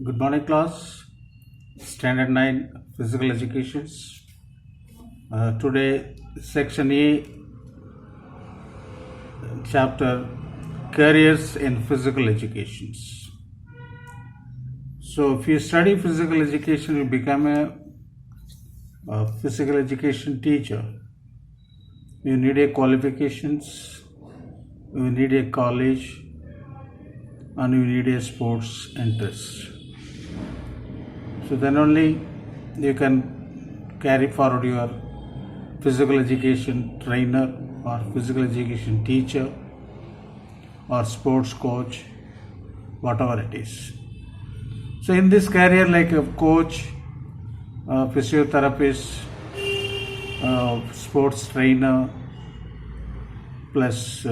Good morning, class. Standard 9 Physical Education. Today, Section E, Chapter Careers in Physical Education. So, if you study physical education, you become a physical education teacher. You need a qualifications, you need a college, and you need a sports interest. So then only you can carry forward your physical education trainer or physical education teacher or sports coach, whatever it is. So in this career, like a coach, physiotherapist, sports trainer, plus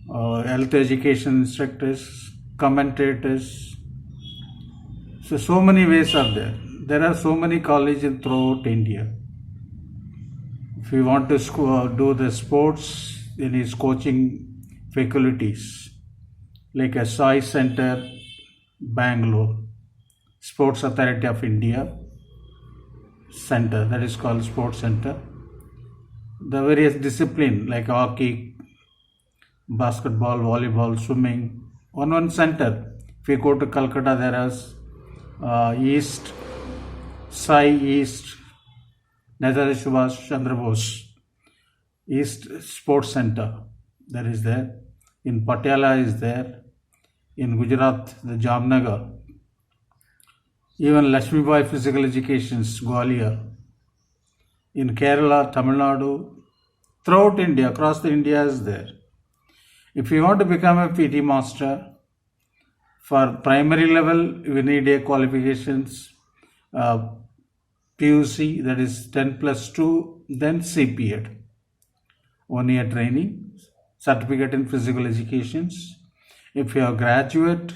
health education instructors, commentators. So many ways are there. There are so many colleges throughout India. If you want to do the sports, then is coaching faculties like a Sai Center, Bangalore, Sports Authority of India Center, that is called Sports Center. The various discipline like hockey, basketball, volleyball, swimming, one center. If you go to Calcutta, there is East, Sai East, Netaji Subhash Chandra Bose, East Sports Center, that is there. In Patiala is there. In Gujarat, the Jamnagar. Even Lakshmibai Physical Educations, Gwalior. In Kerala, Tamil Nadu, throughout India, across the India is there. If you want to become a PT master, for primary level, you need a qualifications, PUC, that is 10 plus 2, then CPED, 1 year training, certificate in physical educations. If you are graduate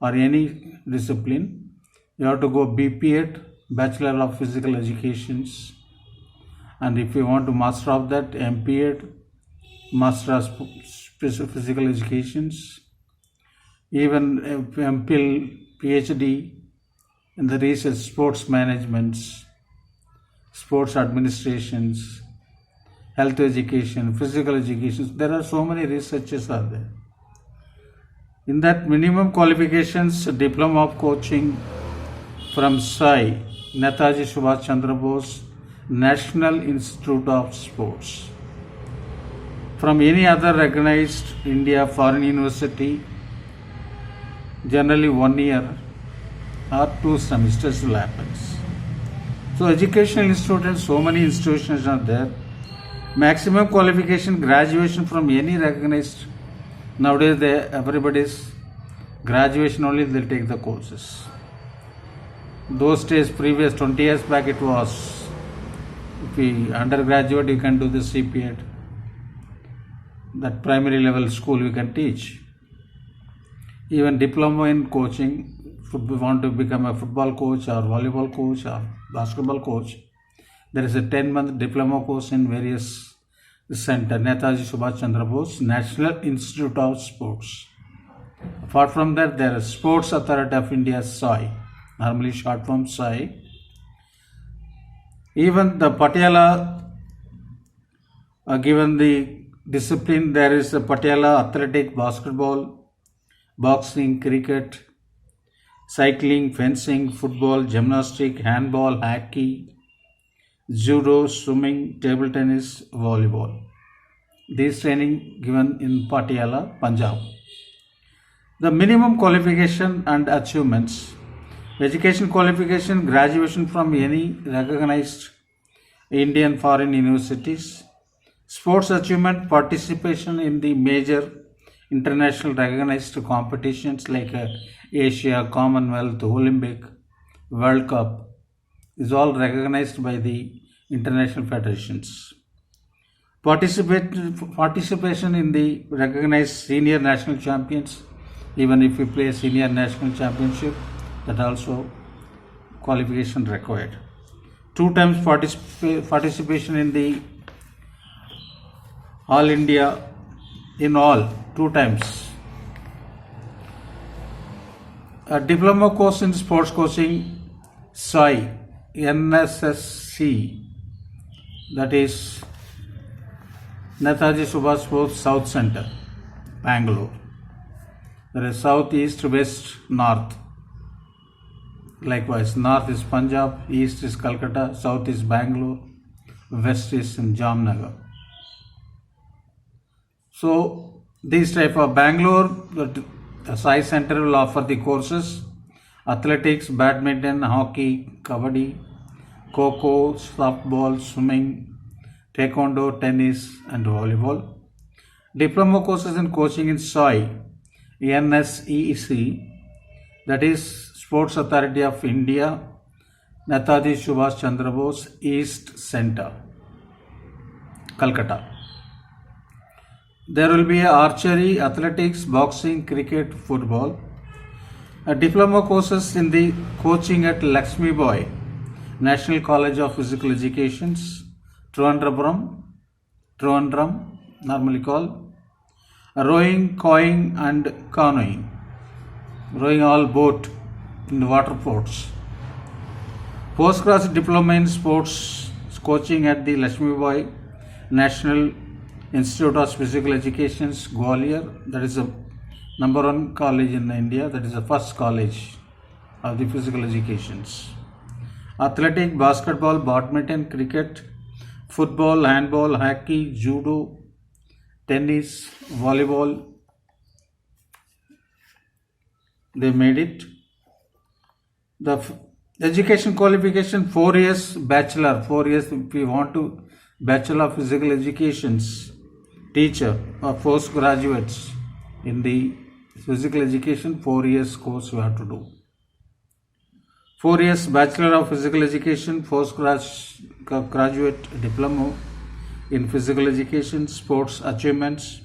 or any discipline, you have to go BPEd, Bachelor of Physical Educations. And if you want to master of that, MPEd, Master of Physical Educations. Even MPhil, PhD in the research, sports management, sports administrations, health education, physical education. There are so many researches are there. In that minimum qualifications, diploma of coaching from SAI, Netaji Subhash Chandra Bose, National Institute of Sports. From any other recognized India foreign university, generally 1 year or 2 semesters will happen. So educational institutions, so many institutions are there. Maximum qualification, graduation from any recognized. Nowadays everybody's graduation only they'll take the courses. Those days, previous 20 years back, it was if we undergraduate you can do the CPEd. That primary level school we can teach. Even diploma in coaching, if we want to become a football coach or volleyball coach or basketball coach, there is a 10-month diploma course in various center, Netaji Subhash Chandra Bose, National Institute of Sports. Apart from that, there is Sports Authority of India, SAI, normally short form SAI. Even the Patiala, given the discipline, there is a Patiala athletic, basketball, boxing, cricket, cycling, fencing, football, gymnastics, handball, hockey, judo, swimming, table tennis, volleyball. These training given in Patiala, Punjab. The minimum qualification and achievements. Education qualification, graduation from any recognized Indian foreign universities. Sports achievement, participation in the major international recognized competitions like Asia, Commonwealth, Olympic, World Cup is all recognized by the international federations. Participation in the recognized senior national champions, even if we play a senior national championship, that also qualification required. 2 times participation in the All India, in all 2 times A diploma course in sports coaching, SOI, NSSC, that is Netaji Subhash Bose South Center, Bangalore. There is South, East, West, North. Likewise, North is Punjab, East is Calcutta, South is Bangalore, West is in Jamnagar. So, these type of Bangalore, the SOI Center will offer the courses: athletics, badminton, hockey, kabaddi, kho-kho, softball, swimming, taekwondo, tennis and volleyball. Diploma courses in coaching in SOI, NSEC, that is Sports Authority of India, Netaji Subhash Chandra Bose East Center, Calcutta. There will be archery, athletics, boxing, cricket, football. Diploma courses in the coaching at Lakshmi Boy, National College of Physical Education, Trivandrum, normally called, rowing, canoeing and canoeing, rowing all boat in the water sports. Postgraduate diploma in sports coaching at the Lakshmi Boy National Institute of Physical Education, Gwalior. That is the number one college in India. That is the first college of the physical educations. Athletic, basketball, badminton, cricket, football, handball, hockey, judo, tennis, volleyball. They made it. The education qualification 4 years bachelor, 4 years if we want to bachelor of physical educations teacher or postgraduates in the physical education 4 years course you have to do. 4 years bachelor of physical education, postgraduate diploma in physical education, sports achievements,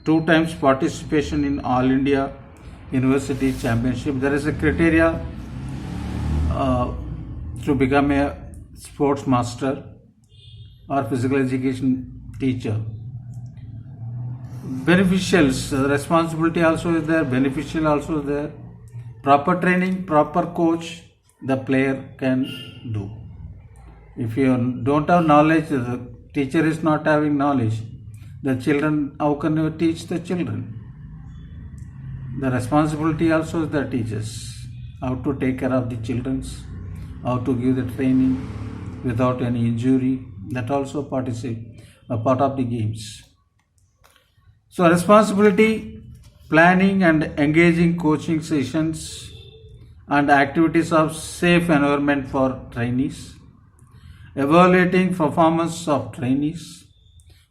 2 times participation in All India University Championship. There is a criteria to become a sports master or physical education teacher. Beneficials, responsibility also is there, beneficial also is there. Proper training, proper coach, the player can do. If you don't have knowledge, the teacher is not having knowledge, the children, how can you teach the children? The responsibility also is the teachers, how to take care of the children, how to give the training without any injury, that also participate, a part of the games. So responsibility, planning and engaging coaching sessions and activities of safe environment for trainees, evaluating performance of trainees,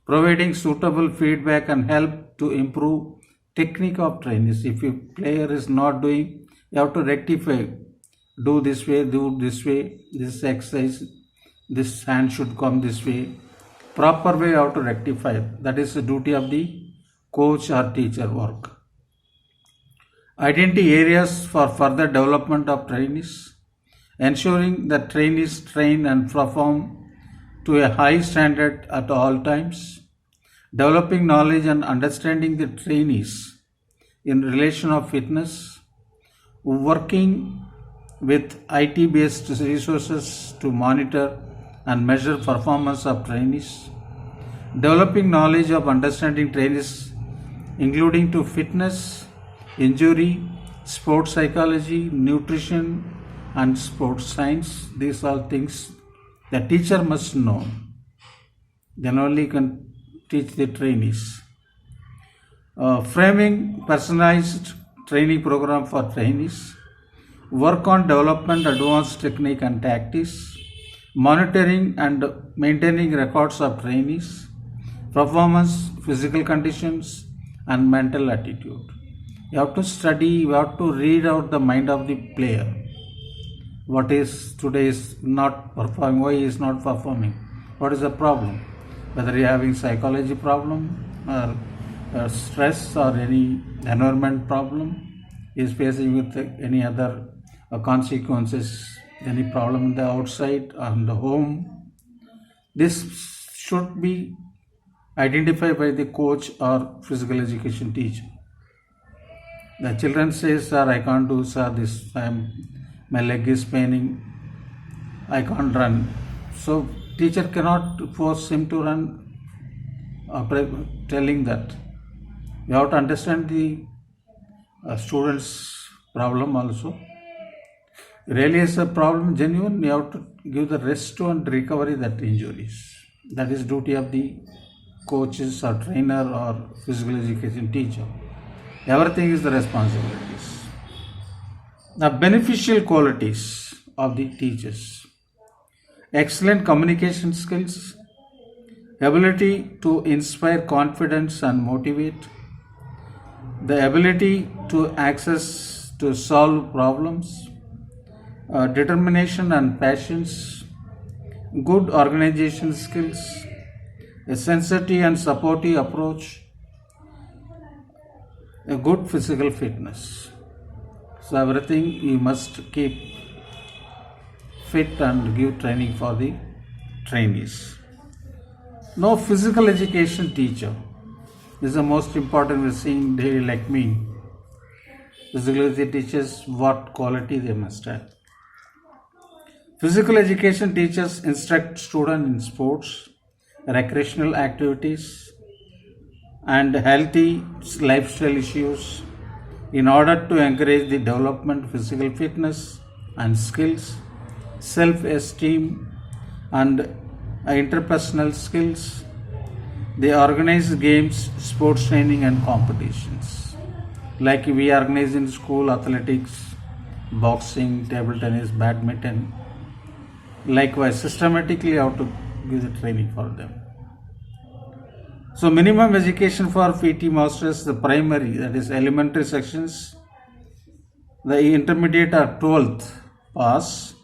providing suitable feedback and help to improve technique of trainees. If a player is not doing, you have to rectify, do this way, this exercise, this hand should come this way, proper way you have to rectify. That is the duty of the coach or teacher work. Identity areas for further development of trainees, ensuring that trainees train and perform to a high standard at all times, developing knowledge and understanding the trainees in relation of fitness, working with IT-based resources to monitor and measure performance of trainees, developing knowledge of understanding trainees including to fitness, injury, sports psychology, nutrition and sports science. These are things the teacher must know. Then only can teach the trainees. Framing personalized training program for trainees, work on development advanced technique and tactics, monitoring and maintaining records of trainees, performance, physical conditions and mental attitude. You have to study, you have to read out the mind of the player. What is today is not performing, why he is not performing, what is the problem, whether he is having psychology problem or stress or any environment problem, is facing with any other consequences, any problem in the outside or in the home. This should be identified by the coach or physical education teacher. The children say, sir, I can't do, sir, this time my leg is paining, I can't run. So teacher cannot force him to run, telling that. You have to understand the student's problem also. Really is a problem genuine, you have to give the rest to and recovery that injuries. That is duty of the coaches or trainer or physical education teacher. Everything is the responsibilities. The beneficial qualities of the teachers: excellent communication skills, ability to inspire confidence and motivate, the ability to access to solve problems, determination and patience, good organization skills, a sensitive and supportive approach, a good physical fitness. So everything you must keep fit and give training for the trainees. No physical education teacher is the most important we're seeing daily like me. Physical education teaches what quality they must have. Physical education teachers instruct students in sports, recreational activities, and healthy lifestyle issues in order to encourage the development of physical fitness and skills, self-esteem, and interpersonal skills. They organize games, sports training, and competitions. Like we organize in school athletics, boxing, table tennis, badminton. Likewise, systematically how to give the training for them. So minimum education for PT masters, the primary, that is elementary sections, the intermediate or 12th pass,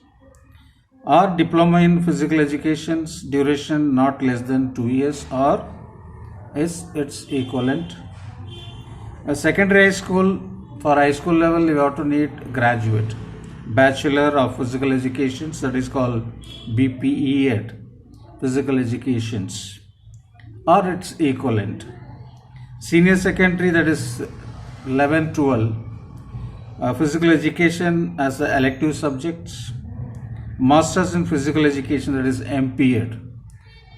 or diploma in physical education's duration not less than 2 years or is its equivalent. A secondary high school, for high school level you have to need graduate, Bachelor of Physical Education, that is called BPEd, Physical Educations, or its equivalent. Senior secondary, that is 11, 12, physical education as the elective subjects. Masters in Physical Education, that is MPEd.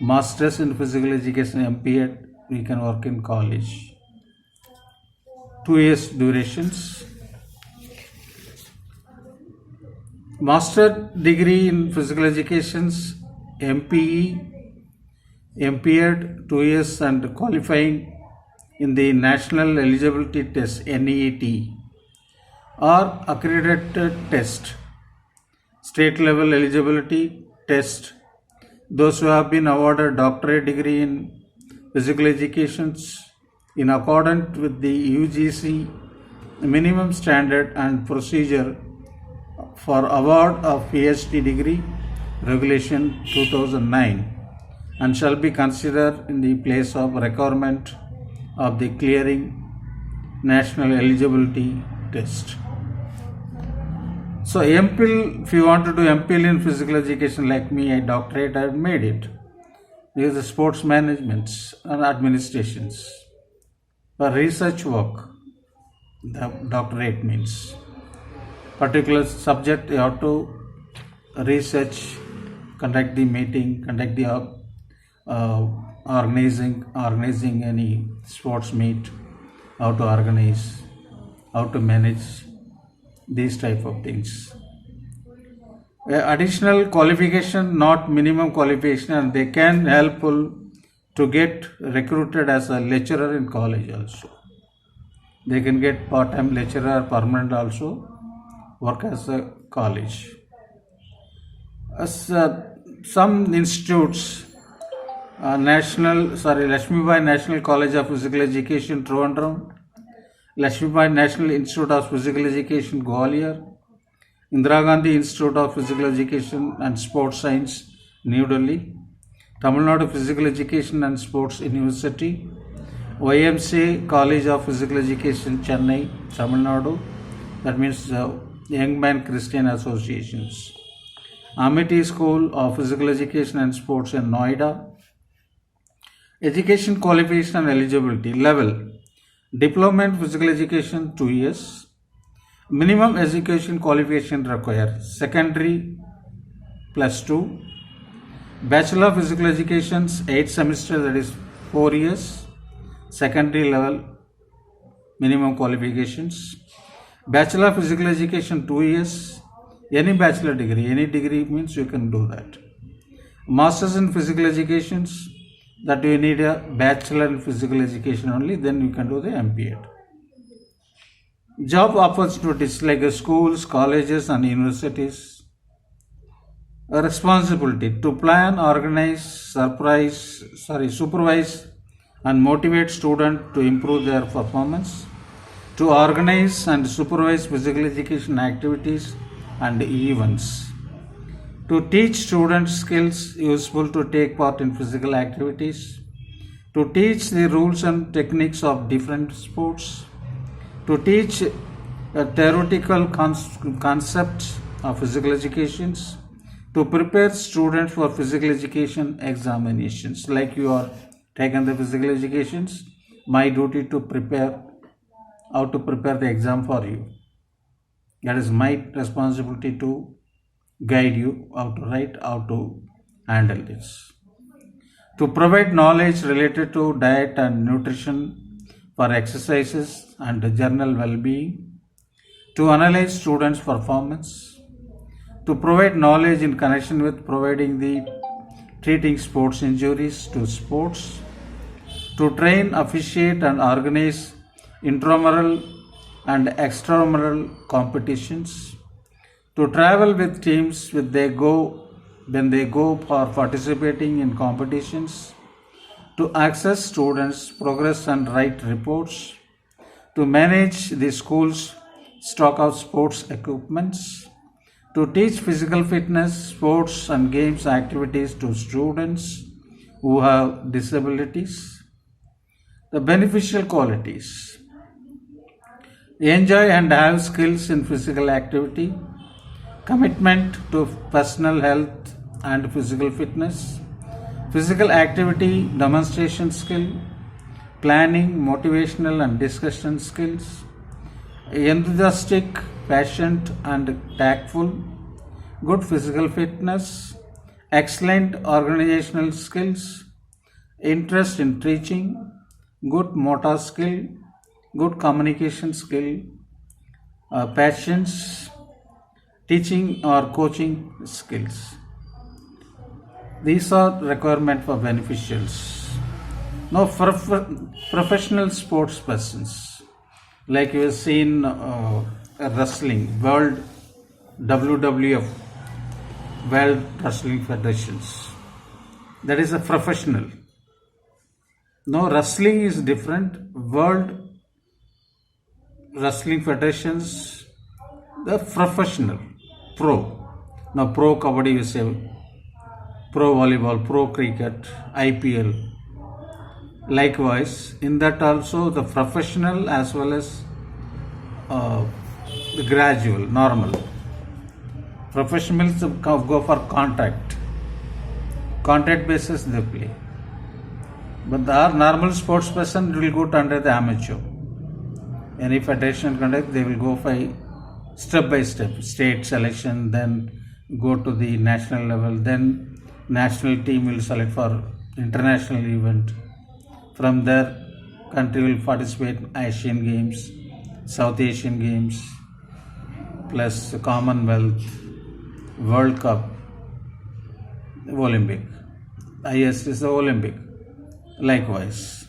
Masters in Physical Education, MPEd, we can work in college. 2 years durations. Master degree in Physical Education's MPE, MPEd 2 years and qualifying in the National Eligibility Test NEET or accredited test, state level eligibility test. Those who have been awarded doctorate degree in physical education in accordance with the UGC minimum standard and procedure for award of PhD degree regulation 2009 and shall be considered in the place of requirement of the clearing national eligibility test. So MPhil, if you want to do MPhil in physical education like me, a doctorate, I have made it. These are sports management and administrations. For research work, the doctorate means particular subject you have to research, conduct the meeting, conduct the organizing any sports meet, how to organize, how to manage these type of things. Additional qualification, not minimum qualification, and they can helpful to get recruited as a lecturer in college also. They can get part-time lecturer, permanent also, work as a college. As some institutes, Lakshmibai National College of Physical Education, Trivandrum, Lakshmibai National Institute of Physical Education, Gwalior, Indira Gandhi Institute of Physical Education and Sports Science, New Delhi, Tamil Nadu Physical Education and Sports University, YMCA College of Physical Education, Chennai, Tamil Nadu, that means Young Man Christian Associations, Amity School of Physical Education and Sports in Noida. Education qualification and eligibility level. Diploma in physical education 2 years. Minimum education qualification required secondary plus 2. Bachelor of Physical Education 8 semesters, that is 4 years. Secondary level minimum qualifications. Bachelor of Physical Education 2 years. Any bachelor degree, any degree means you can do that. Masters in Physical Education, that you need a bachelor in physical education only, then you can do the MPEd. Job opportunities like schools, colleges and universities. A responsibility to plan, organize, supervise and motivate students to improve their performance, to organize and supervise physical education activities and events, to teach students skills useful to take part in physical activities, to teach the rules and techniques of different sports, to teach theoretical concepts of physical education, to prepare students for physical education examinations. Like you are taking the physical educations, my duty to prepare, how to prepare the exam for you. That is my responsibility to guide you how to write, how to handle this. To provide knowledge related to diet and nutrition for exercises and general well-being, to analyze students' performance, to provide knowledge in connection with providing the treating sports injuries to sports, to train, officiate and organize intramural and extramural competitions, to travel with teams when they go for participating in competitions, to access students' progress and write reports, to manage the school's stock of sports equipments, to teach physical fitness, sports and games activities to students who have disabilities. The beneficial qualities: enjoy and have skills in physical activity, commitment to personal health and physical fitness, physical activity demonstration skill, planning, motivational and discussion skills, enthusiastic, patient and tactful, good physical fitness, excellent organizational skills, interest in teaching, good motor skill, good communication skill, patience, teaching or coaching skills. These are requirements for beneficials. Now, professional sports persons, like you have seen wrestling, World WWF, World Wrestling Federations. That is a professional. No, wrestling is different. World Wrestling Federations, the professional, pro. Now, pro kabaddi you say, pro volleyball, pro cricket, IPL. Likewise, in that also the professional as well as the gradual, normal. Professionals go for contact basis they play. But the normal sports person will go under the amateur. Any federation conduct, they will go by step, state selection, then go to the national level, then national team will select for international event. From there, country will participate in Asian Games, South Asian Games, plus Commonwealth, World Cup, Olympic. Highest is the Olympic. Likewise.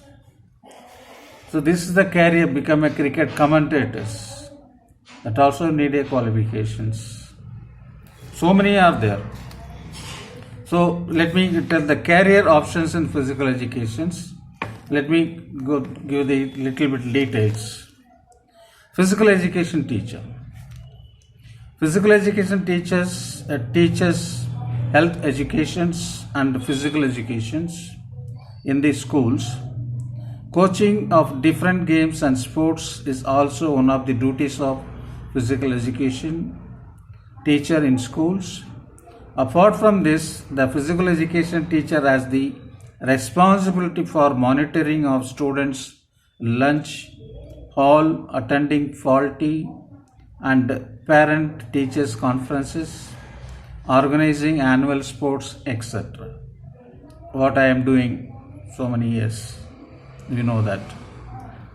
So this is the career, become a cricket commentators. That also need a qualifications. So many are there. So let me tell the career options in physical educations. Let me go give the little bit details. Physical education teacher. Physical education teachers teaches health educations and physical educations in the schools. Coaching of different games and sports is also one of the duties of physical education teacher in schools. Apart from this, the physical education teacher has the responsibility for monitoring of students' lunch, hall, attending faulty and parent teachers conferences, organizing annual sports, etc. What I am doing so many years, you know that.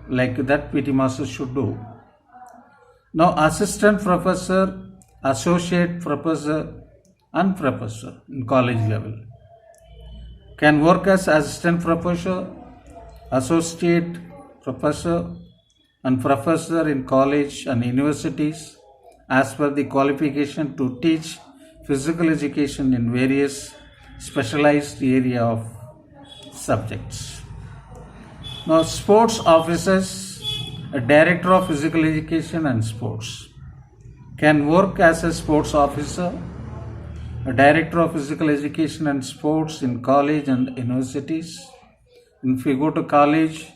Like that, PT Master should do. Now, assistant professor, associate professor, and professor in college level can work as assistant professor, associate professor, and professor in college and universities as per the qualification to teach physical education in various specialized area of subjects. Now, sports officers, a director of physical education and sports, can work as a sports officer, a director of physical education and sports in college and universities. If you go to college,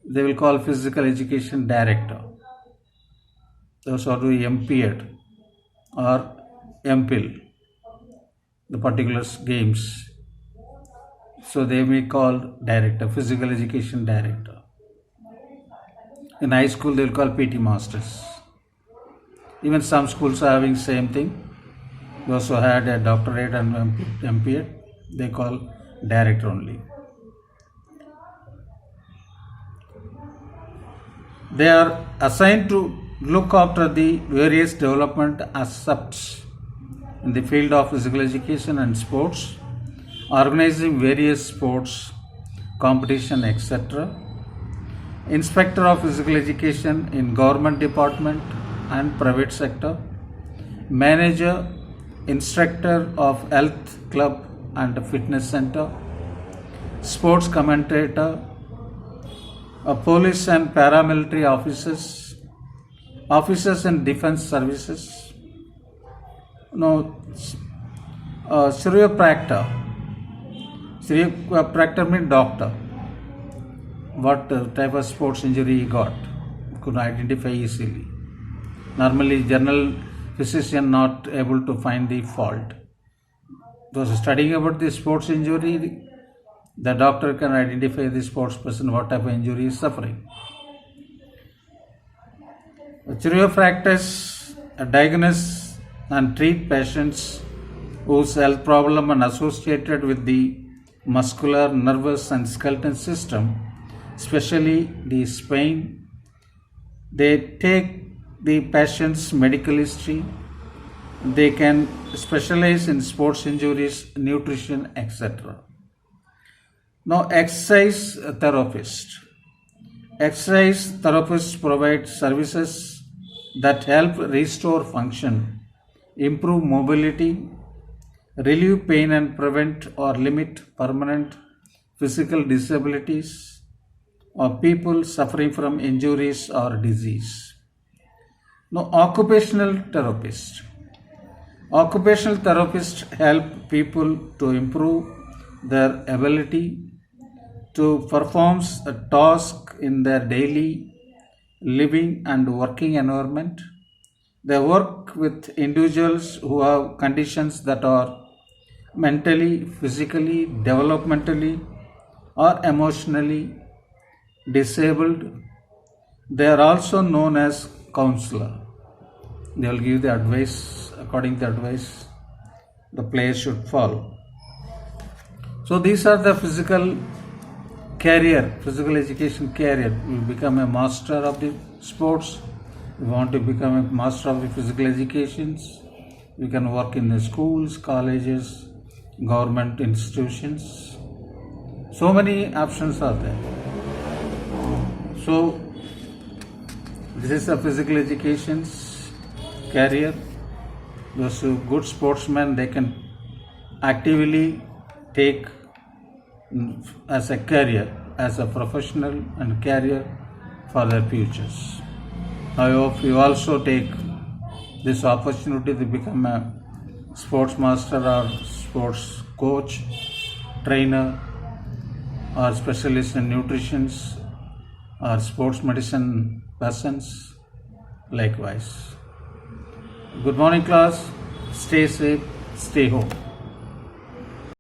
they will call physical education director. Those are doing MPEd or MPhil, the particular games. So they may call director, physical education director. In high school, they will call PT masters. Even some schools are having same thing. They also had a doctorate and MPEd. They call director only. They are assigned to look after the various development aspects in the field of physical education and sports, organizing various sports, competition, etc. Inspector of physical education in government department and private sector, manager, instructor of health club and fitness center, sports commentator, police and paramilitary officers, officers in defense services. No, chiropractor. Chiropractor means doctor. What type of sports injury he got, could identify easily. Normally, general physician not able to find the fault. Those studying about the sports injury, the doctor can identify the sports person what type of injury is suffering. Chiropractors diagnose and treat patients whose health problem are associated with the muscular, nervous and skeletal system, especially the spine. They take the patient's medical history. They can specialize in sports injuries, nutrition, etc. Now, exercise therapist. Exercise therapists provide services that help restore function, improve mobility, relieve pain and prevent or limit permanent physical disabilities of people suffering from injuries or disease. Now, occupational therapist. Occupational therapists help people to improve their ability to perform a task in their daily living and working environment. They work with individuals who have conditions that are mentally, physically, developmentally, or emotionally disabled. They are also known as counselor. They will give the advice, according to the advice the player should follow. So these are the physical education career. You become a master of the sports. You want to become a master of the physical educations. You can work in the schools, colleges, government institutions. So many options are there. So this is a physical education's career. Those good sportsmen, they can actively take as a career, as a professional and career for their futures. I hope you also take this opportunity to become a sports master or sports coach, trainer, or specialist in nutrition or sports medicine persons likewise. Good morning class, stay safe, stay home.